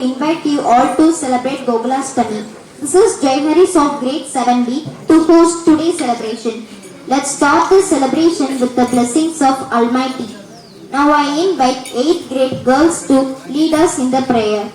Invite you all to celebrate Gokulashtami. This is Jaihari's of grade 7B to host today's celebration. Let's start the celebration with the blessings of Almighty. Now I invite 8th grade girls to lead us in the prayer.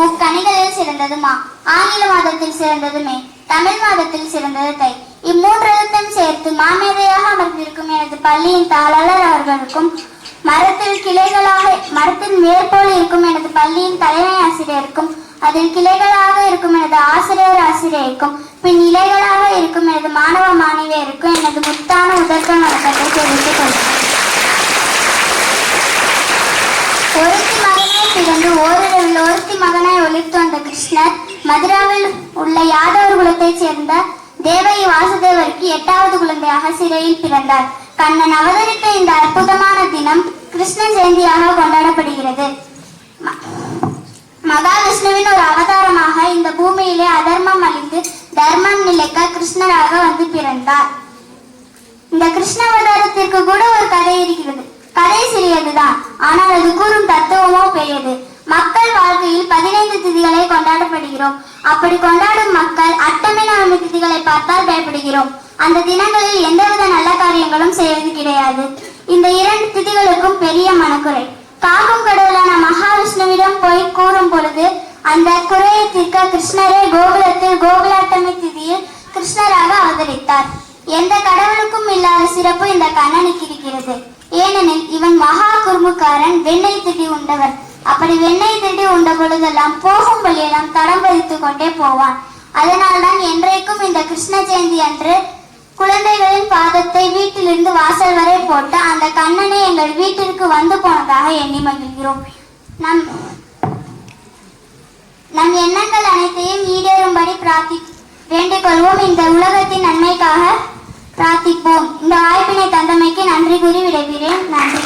முக்கணிகளில் சிறந்ததுமா ஆங்கில மாதத்தில் சிறந்ததுமே தமிழ் மாதத்தில் சிறந்தது தை. இம்மூன்றெழுத்தையும் சேர்த்து மாமேதையாக அமர்ந்திருக்கும் எனது பள்ளியின் தாளாளர் அவர்களுக்கும் மரத்தில் மேற்போல் இருக்கும் எனது பள்ளியின் தலைமை ஆசிரியருக்கும் அதில் கிளைகளாக இருக்கும் எனது ஆசிரியருக்கும் பின் இலைகளாக இருக்கும் எனது மாணவ மாணவியருக்கும் எனது முத்தான முதற்க வணக்கத்தை தெரிவித்துக் கொள்கிறேன். ஒருத்தி மகனாய் பிறந்து ஓரிரவில் ஒருத்தி மகனாய் ஒளிர்த்து வந்த கிருஷ்ணர் மதுராவில் உள்ள யாதவர் குலத்தைச் சேர்ந்த தேவகி வாசுதேவருக்கு 8வது குழந்தையாக சிறையில் பிறந்தார். கண்ணன் அவதரித்த இந்த அற்புதமான தினம் கிருஷ்ண ஜெயந்தியாக கொண்டாடப்படுகிறது. மகாவிஷ்ணுவின் ஒரு அவதாரமாக இந்த பூமியிலே அதர்மம் அழிந்து தர்மம் நிலைக்க கிருஷ்ணராக வந்து பிறந்தார். இந்த கிருஷ்ண அவதாரத்திற்கு கூட ஒரு கதை இருக்கிறது. கதை சிறியதுதான், ஆனால் அது கூறும் தத்துவமோ பெரியது. மக்கள் வாழ்க்கையில் 15 திதிகளை கொண்டாடப்படுகிறோம். அப்படி கொண்டாடும் மக்கள் அட்டமை நவமி திதிகளை பார்த்தால் பயப்படுகிறோம். அந்த தினங்களில் எந்தவித நல்ல காரியங்களும் செய்வது கிடையாது. இந்த 2 திதிகளுக்கும் பெரிய மனக்குறை. காக்கும் கடவுளான மகாவிஷ்ணுவிடம் போய் கூறும் பொழுது அந்த குறையை தீர்க்க கிருஷ்ணரே கோகுலத்தில் கோகுலாட்டமி திதியில் கிருஷ்ணராக அவதரித்தார். எந்த கடவுளுக்கும் இல்லாத சிறப்பு இந்த கண்ணனுக்கு இருக்கிறது. ஏனெனில் இவன் மகா குறும்புக்காரன், வெண்ணெய் திட்டி உண்டவர். அப்படி வெண்ணெய் திட்டி உண்ட பொழுதெல்லாம் போகும் வழியெல்லாம் தடம் பதித்துக் கொண்டே போவான். அதனால்தான் என்றைக்கும் இந்த கிருஷ்ண ஜெயந்தி அன்று குழந்தைகளின் பாதத்தை வீட்டிலிருந்து வாசல் வரை போட்டு அந்த கண்ணனை எங்கள் வீட்டிற்கு வந்து போனதாக எண்ணி மகிழ்கிறோம். நம் எண்ணங்கள் அனைத்தையும் ஈடேறும்படி வேண்டிக் கொள்வோம். இந்த உலகத்தின் நன்மைக்காக பிரார்த்திப்போம். இந்த வாய்ப்பினை தந்தமைக்கு நன்றி கூறி விடைபெறுகிறேன். நன்றி.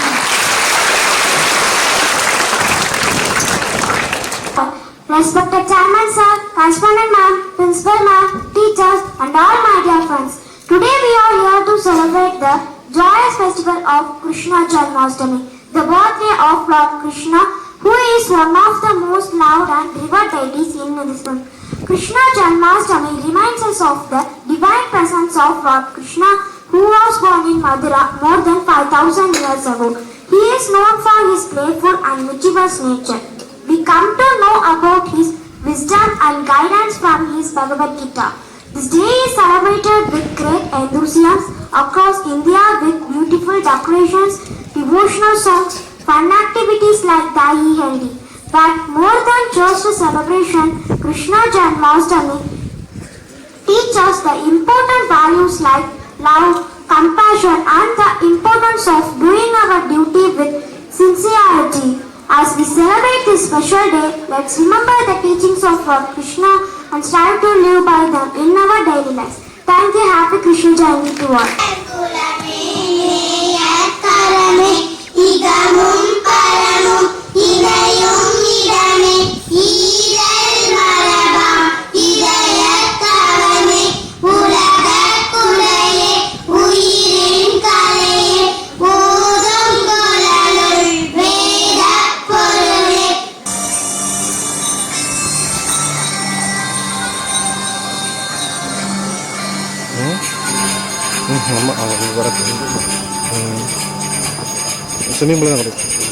Respected Chairman Sir, Correspondent Ma'am, Principal Ma'am, teachers and all my dear friends. Today we are here to celebrate the joyous festival of Krishna Janmashtami, the birthday of Lord Krishna, who is one of the most loved and revered deities in this world. Krishna Janmashtami reminds us of the divine presence of Lord Krishna, who was born in Mathura more than 5,000 years ago. He is known for his playful and mischievous nature. We come to know about his wisdom and guidance from his Bhagavad Gita. This day is celebrated with great enthusiasm across India with beautiful decorations, devotional songs, fun activities like Dahi Handi. But more than just a celebration, Krishna Janmashtami teaches the important values like love, compassion and the importance of doing our duty with sincerity. As we celebrate this special day, let's remember the teachings of Lord Krishna and strive to live by them in our daily lives. Thank you. Happy Krishna Jayanti to all. Swimming pool தான் கிடைக்கும்.